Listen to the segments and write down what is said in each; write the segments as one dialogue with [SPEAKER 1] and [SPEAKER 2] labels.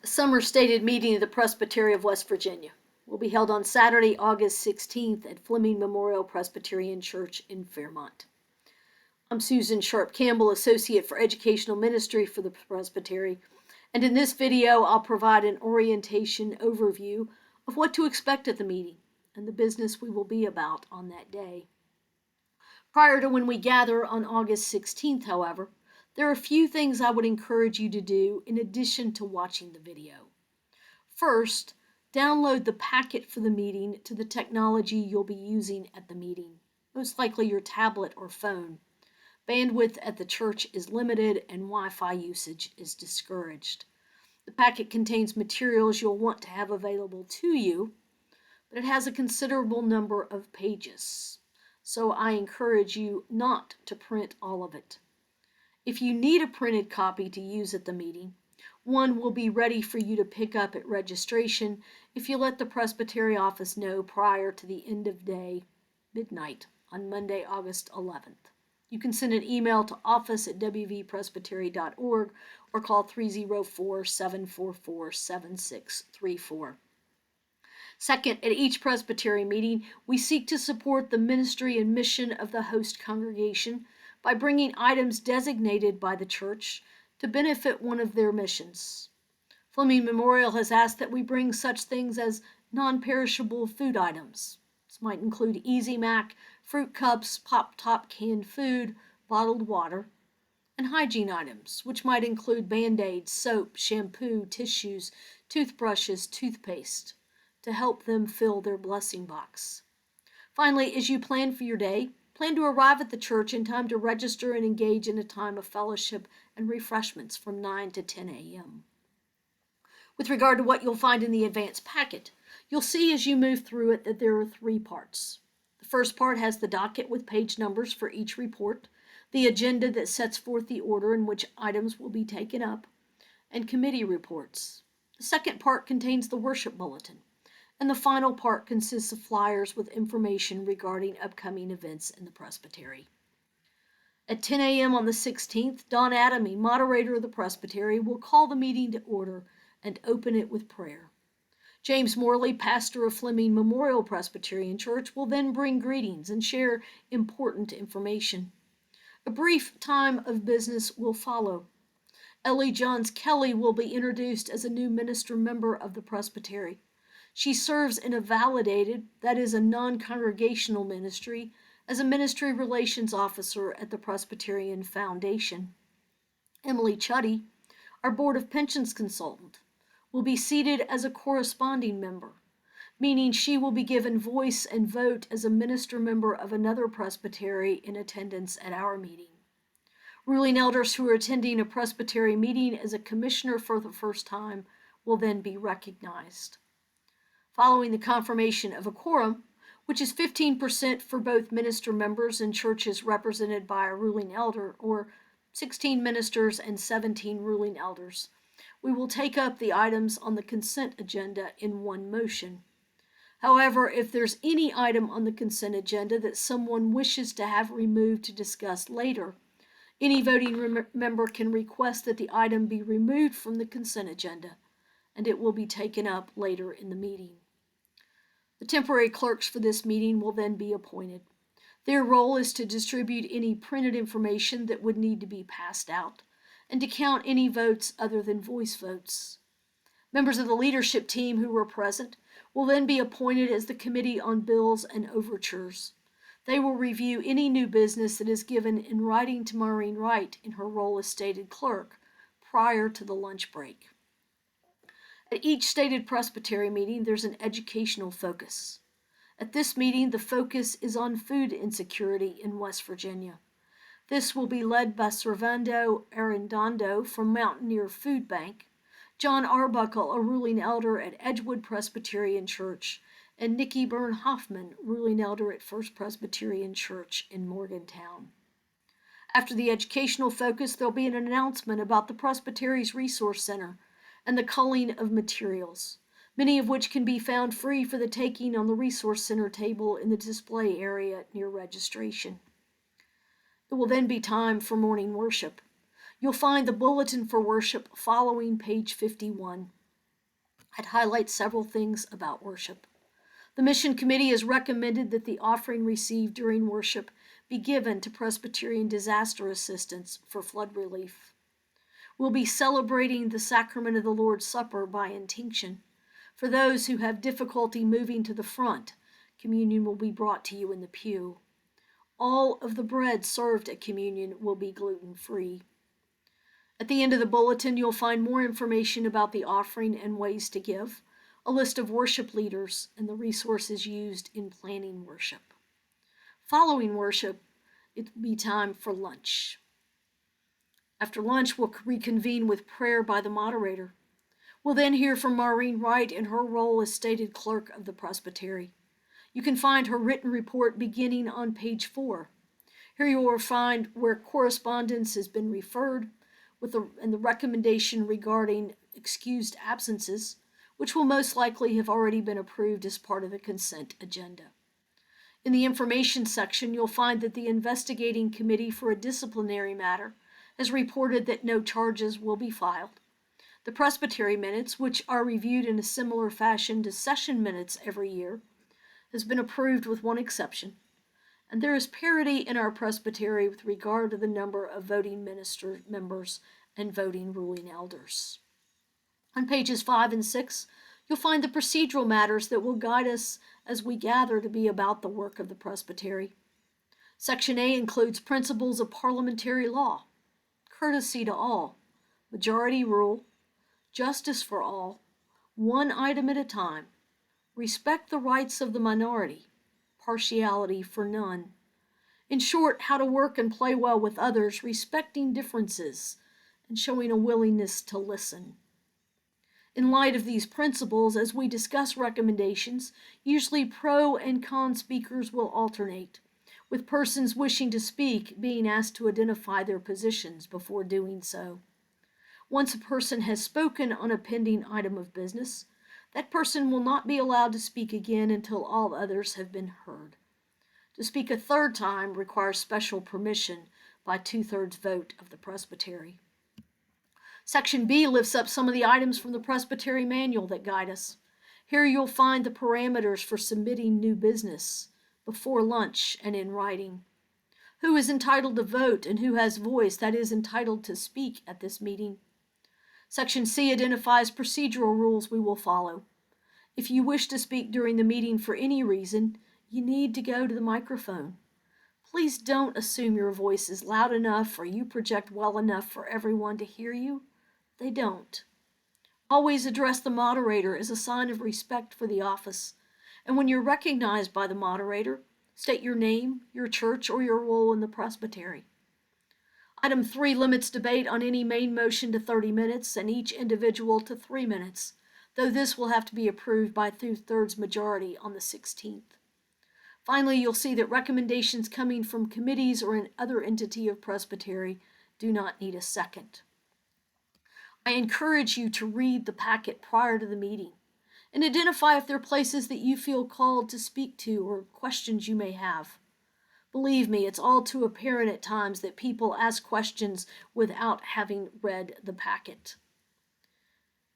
[SPEAKER 1] The summer stated meeting of the Presbytery of West Virginia will be held on Saturday, August 16th at Fleming Memorial Presbyterian Church in Fairmont. I'm Susan Sharp Campbell, Associate for Educational Ministry for the Presbytery, and in this video I'll provide an orientation overview of what to expect at the meeting and the business we will be about on that day. Prior to when we gather on August 16th, however, there are a few things I would encourage you to do in addition to watching the video. First, download the packet for the meeting to the technology you'll be using at the meeting, most likely your tablet or phone. Bandwidth at the church is limited and Wi-Fi usage is discouraged. The packet contains materials you'll want to have available to you, but it has a considerable number of pages, so I encourage you not to print all of it. If you need a printed copy to use at the meeting, one will be ready for you to pick up at registration if you let the Presbytery office know prior to the end of day, midnight, on Monday, August 11th. You can send an email to office@wvpresbytery.org or call 304-744-7634. Second, at each Presbytery meeting, we seek to support the ministry and mission of the host congregation by bringing items designated by the church to benefit one of their missions. Fleming Memorial has asked that we bring such things as non-perishable food items. This might include Easy Mac, fruit cups, pop-top canned food, bottled water, and hygiene items, which might include Band-Aids, soap, shampoo, tissues, toothbrushes, toothpaste, to help them fill their blessing box. Finally, as you plan for your day, plan to arrive at the church in time to register and engage in a time of fellowship and refreshments from 9 to 10 a.m. With regard to what you'll find in the advance packet, you'll see as you move through it that there are 3 parts. The first part has the docket with page numbers for each report, the agenda that sets forth the order in which items will be taken up, and committee reports. The second part contains the worship bulletin, and the final part consists of flyers with information regarding upcoming events in the Presbytery. At 10 a.m. on the 16th, Don Adamy, moderator of the Presbytery, will call the meeting to order and open it with prayer. James Morley, pastor of Fleming Memorial Presbyterian Church, will then bring greetings and share important information. A brief time of business will follow. Ellie Johns Kelly will be introduced as a new minister member of the Presbytery. She serves in a validated, that is a non-congregational ministry, as a ministry relations officer at the Presbyterian Foundation. Emily Chuddy, our Board of Pensions consultant, will be seated as a corresponding member, meaning she will be given voice and vote as a minister member of another presbytery in attendance at our meeting. Ruling elders who are attending a presbytery meeting as a commissioner for the first time will then be recognized. Following the confirmation of a quorum, which is 15% for both minister members and churches represented by a ruling elder, or 16 ministers and 17 ruling elders, we will take up the items on the consent agenda in one motion. However, if there's any item on the consent agenda that someone wishes to have removed to discuss later, any voting member can request that the item be removed from the consent agenda, and it will be taken up later in the meeting. The temporary clerks for this meeting will then be appointed. Their role is to distribute any printed information that would need to be passed out and to count any votes other than voice votes. Members of the leadership team who were present will then be appointed as the Committee on Bills and Overtures. They will review any new business that is given in writing to Maureen Wright in her role as stated clerk prior to the lunch break. At each stated presbytery meeting, there's an educational focus. At this meeting, the focus is on food insecurity in West Virginia. This will be led by Servando Arredondo from Mountaineer Food Bank, John Arbuckle, a ruling elder at Edgewood Presbyterian Church, and Nikki Byrne Hoffman, ruling elder at First Presbyterian Church in Morgantown. After the educational focus, there'll be an announcement about the Presbytery's Resource Center and the culling of materials, many of which can be found free for the taking on the Resource Center table in the display area near registration. It will then be time for morning worship. You'll find the bulletin for worship following page 51. I'd highlight several things about worship. The Mission Committee has recommended that the offering received during worship be given to Presbyterian disaster assistance for flood relief. We'll be celebrating the sacrament of the Lord's Supper by intinction. For those who have difficulty moving to the front, communion will be brought to you in the pew. All of the bread served at communion will be gluten-free. At the end of the bulletin, you'll find more information about the offering and ways to give, a list of worship leaders, and the resources used in planning worship. Following worship, it will be time for lunch. After lunch, we'll reconvene with prayer by the moderator. We'll then hear from Maureen Wright in her role as stated clerk of the Presbytery. You can find her written report beginning on page 4. Here you will find where correspondence has been referred and the recommendation regarding excused absences, which will most likely have already been approved as part of the consent agenda. In the information section, you'll find that the investigating committee for a disciplinary matter has reported that no charges will be filed. The Presbytery minutes, which are reviewed in a similar fashion to session minutes every year, has been approved with one exception, and there is parity in our Presbytery with regard to the number of voting members and voting ruling elders. On pages 5 and 6, you'll find the procedural matters that will guide us as we gather to be about the work of the Presbytery. Section A includes principles of parliamentary law, courtesy to all, majority rule, justice for all, one item at a time, respect the rights of the minority, partiality for none. In short, how to work and play well with others, respecting differences, and showing a willingness to listen. In light of these principles, as we discuss recommendations, usually pro and con speakers will alternate, with persons wishing to speak being asked to identify their positions before doing so. Once a person has spoken on a pending item of business, that person will not be allowed to speak again until all others have been heard. To speak a third time requires special permission by 2/3 vote of the Presbytery. Section B lifts up some of the items from the Presbytery manual that guide us. Here you'll find the parameters for submitting new business before lunch and in writing. Who is entitled to vote and who has voice, that is, entitled to speak at this meeting. Section C identifies procedural rules we will follow. If you wish to speak during the meeting for any reason, you need to go to the microphone. Please don't assume your voice is loud enough or you project well enough for everyone to hear you. They don't. Always address the moderator as a sign of respect for the office, and when you're recognized by the moderator, state your name, your church, or your role in the Presbytery. Item 3 limits debate on any main motion to 30 minutes and each individual to 3 minutes, though this will have to be approved by 2/3 majority on the 16th. Finally, you'll see that recommendations coming from committees or an other entity of Presbytery do not need a second. I encourage you to read the packet prior to the meeting and identify if there are places that you feel called to speak to or questions you may have. Believe me, it's all too apparent at times that people ask questions without having read the packet.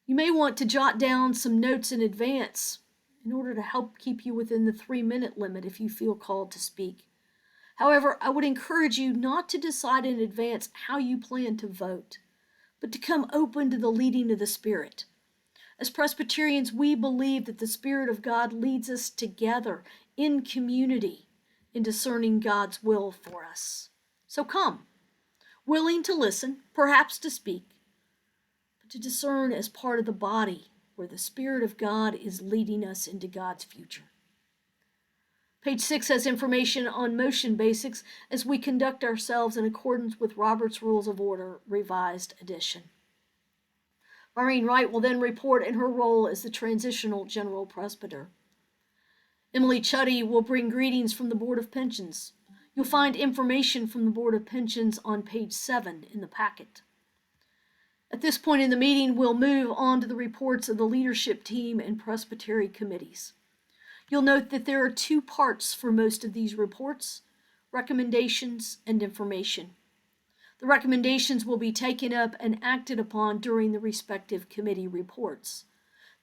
[SPEAKER 1] You may want to jot down some notes in advance in order to help keep you within the 3-minute limit if you feel called to speak. However, I would encourage you not to decide in advance how you plan to vote, but to come open to the leading of the Spirit. As Presbyterians, we believe that the Spirit of God leads us together in community in discerning God's will for us. So come, willing to listen, perhaps to speak, but to discern as part of the body where the Spirit of God is leading us into God's future. Page 6 has information on motion basics as we conduct ourselves in accordance with Robert's Rules of Order, Revised Edition. Maureen Wright will then report in her role as the Transitional General Presbyter. Emily Chuddy will bring greetings from the Board of Pensions. You'll find information from the Board of Pensions on page 7 in the packet. At this point in the meeting, we'll move on to the reports of the leadership team and Presbytery committees. You'll note that there are 2 parts for most of these reports: recommendations and information. The recommendations will be taken up and acted upon during the respective committee reports.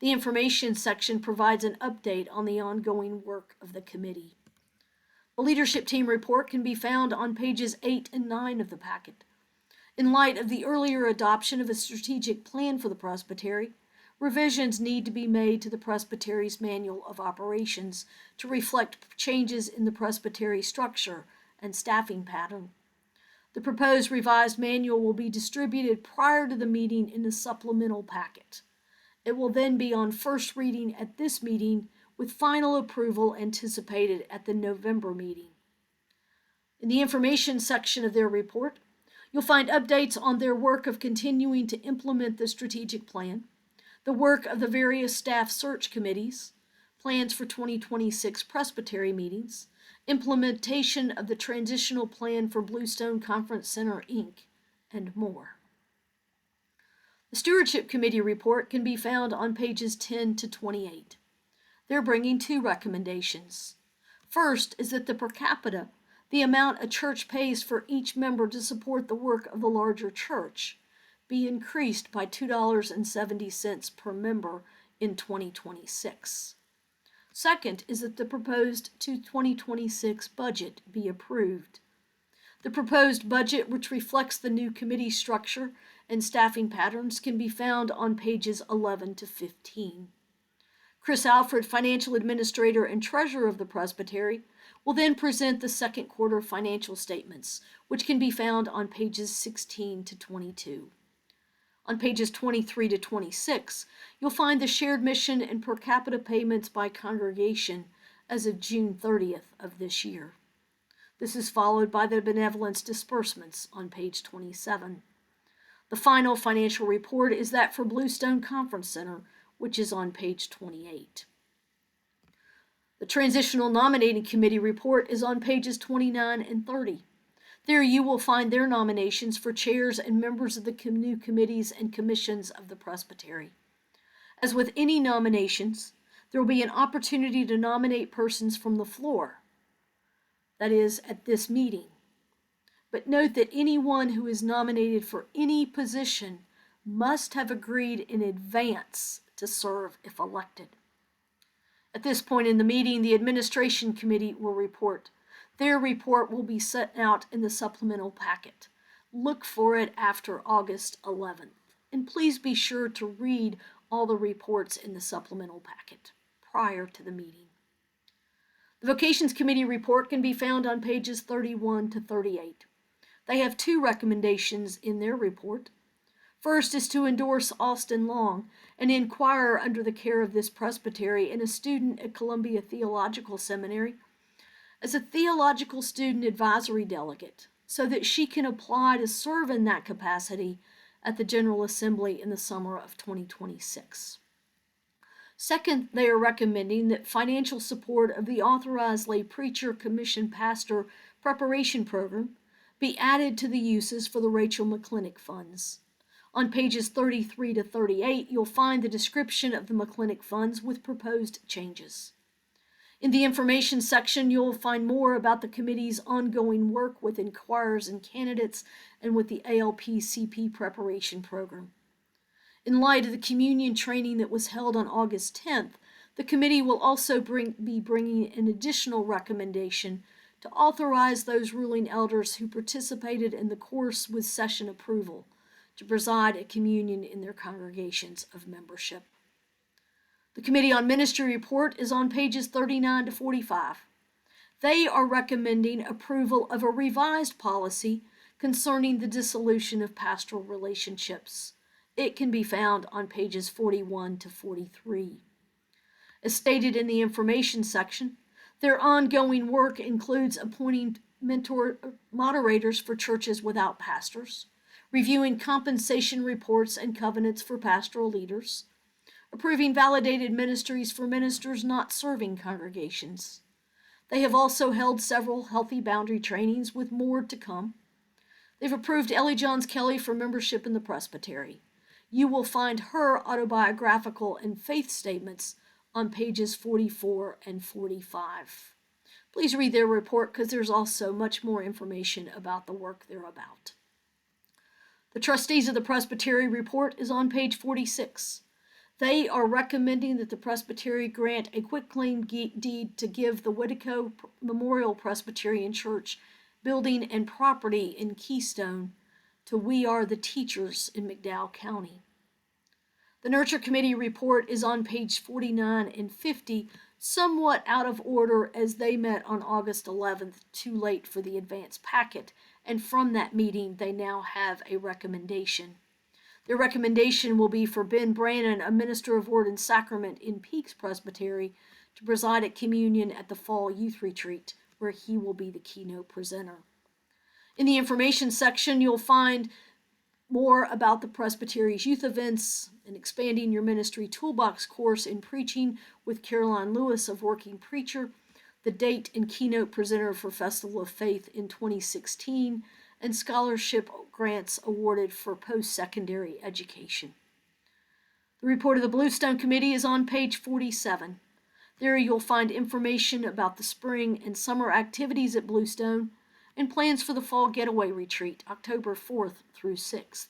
[SPEAKER 1] The information section provides an update on the ongoing work of the committee. The leadership team report can be found on pages 8 and 9 of the packet. In light of the earlier adoption of a strategic plan for the Presbytery, revisions need to be made to the Presbytery's Manual of Operations to reflect changes in the Presbytery structure and staffing pattern. The proposed revised manual will be distributed prior to the meeting in a supplemental packet. It will then be on first reading at this meeting, with final approval anticipated at the November meeting. In the information section of their report, you'll find updates on their work of continuing to implement the strategic plan, the work of the various staff search committees, plans for 2026 Presbytery meetings, implementation of the transitional plan for Bluestone Conference Center, Inc., and more. The Stewardship Committee report can be found on pages 10 to 28. They're bringing two recommendations. First is that the per capita, the amount a church pays for each member to support the work of the larger church, be increased by $2.70 per member in 2026. Second is that the proposed 2026 budget be approved. The proposed budget, which reflects the new committee structure and staffing patterns, can be found on pages 11 to 15. Chris Alfred, Financial Administrator and Treasurer of the Presbytery, will then present the second quarter financial statements, which can be found on pages 16 to 22. On pages 23 to 26, you'll find the shared mission and per capita payments by congregation as of June 30th of this year. This is followed by the benevolence disbursements on page 27. The final financial report is that for Bluestone Conference Center, which is on page 28. The Transitional Nominating Committee report is on pages 29 and 30. There you will find their nominations for chairs and members of the new committees and commissions of the Presbytery. As with any nominations, there will be an opportunity to nominate persons from the floor, that is, at this meeting. But note that anyone who is nominated for any position must have agreed in advance to serve if elected. At this point in the meeting, the Administration Committee will report. Their report will be set out in the supplemental packet. Look for it after August 11th. And please be sure to read all the reports in the supplemental packet prior to the meeting. The Vocations Committee report can be found on pages 31 to 38. They have two recommendations in their report. First is to endorse Austin Long, an inquirer under the care of this presbytery and a student at Columbia Theological Seminary, as a theological student advisory delegate, so that she can apply to serve in that capacity at the General Assembly in the summer of 2026. Second, they are recommending that financial support of the Authorized Lay Preacher Commission Pastor Preparation Program be added to the uses for the Rachel McClintock funds. On pages 33 to 38, you'll find the description of the McClintock funds with proposed changes. In the information section, you'll find more about the committee's ongoing work with inquirers and candidates and with the ALP-CP preparation program. In light of the communion training that was held on August 10th, the committee will also be bringing an additional recommendation to authorize those ruling elders who participated in the course with session approval to preside at communion in their congregations of membership. The Committee on Ministry report is on pages 39 to 45. They are recommending approval of a revised policy concerning the dissolution of pastoral relationships. It can be found on pages 41 to 43. As stated in the information section, their ongoing work includes appointing moderators for churches without pastors, reviewing compensation reports and covenants for pastoral leaders, approving validated ministries for ministers not serving congregations. They have also held several healthy boundary trainings with more to come. They've approved Ellie Johns Kelly for membership in the Presbytery. You will find her autobiographical and faith statements on pages 44 and 45. Please read their report because there's also much more information about the work they're about. The Trustees of the Presbytery report is on page 46. They are recommending that the Presbytery grant a quitclaim deed to give the Whittico Memorial Presbyterian Church building and property in Keystone to We Are the Teachers in McDowell County. The Nurture Committee report is on page 49 and 50, somewhat out of order as they met on August 11th, too late for the advance packet, and from that meeting they now have a recommendation. Their recommendation will be for Ben Brannon, a minister of Word and Sacrament in Peaks Presbytery, to preside at communion at the fall youth retreat, where he will be the keynote presenter. In the information section, you'll find more about the Presbytery's youth events, an Expanding Your Ministry Toolbox course in preaching with Caroline Lewis of Working Preacher, the date and keynote presenter for Festival of Faith in 2016, and scholarship grants awarded for post-secondary education. The report of the Bluestone Committee is on page 47. There you'll find information about the spring and summer activities at Bluestone and plans for the fall getaway retreat, October 4th through 6th.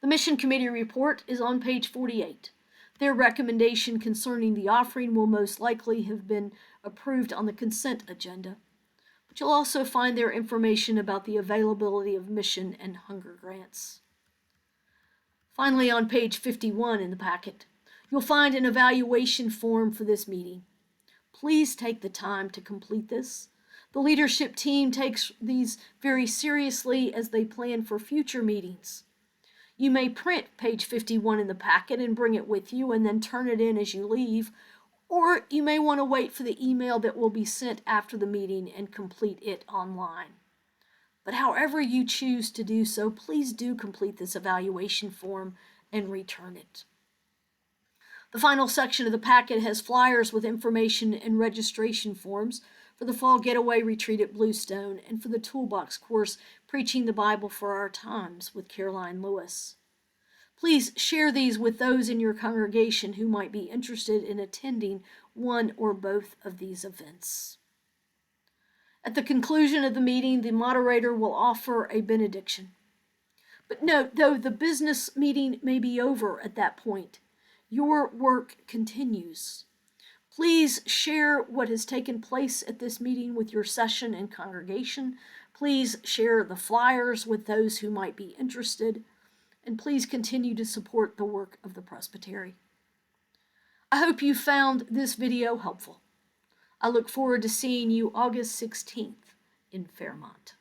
[SPEAKER 1] The Mission Committee report is on page 48. Their recommendation concerning the offering will most likely have been approved on the consent agenda, but you'll also find their information about the availability of mission and hunger grants. Finally, on page 51 in the packet, you'll find an evaluation form for this meeting. Please take the time to complete this. The leadership team takes these very seriously as they plan for future meetings. You may print page 51 in the packet and bring it with you and then turn it in as you leave, or you may want to wait for the email that will be sent after the meeting and complete it online. But however you choose to do so, please do complete this evaluation form and return it. The final section of the packet has flyers with information and registration forms for the fall getaway retreat at Bluestone and for the Toolbox course, Preaching the Bible for Our Times with Caroline Lewis. Please share these with those in your congregation who might be interested in attending one or both of these events. At the conclusion of the meeting, the moderator will offer a benediction. But note, though the business meeting may be over at that point, your work continues. Please share what has taken place at this meeting with your session and congregation. Please share the flyers with those who might be interested. And please continue to support the work of the Presbytery. I hope you found this video helpful. I look forward to seeing you August 16th in Fairmont.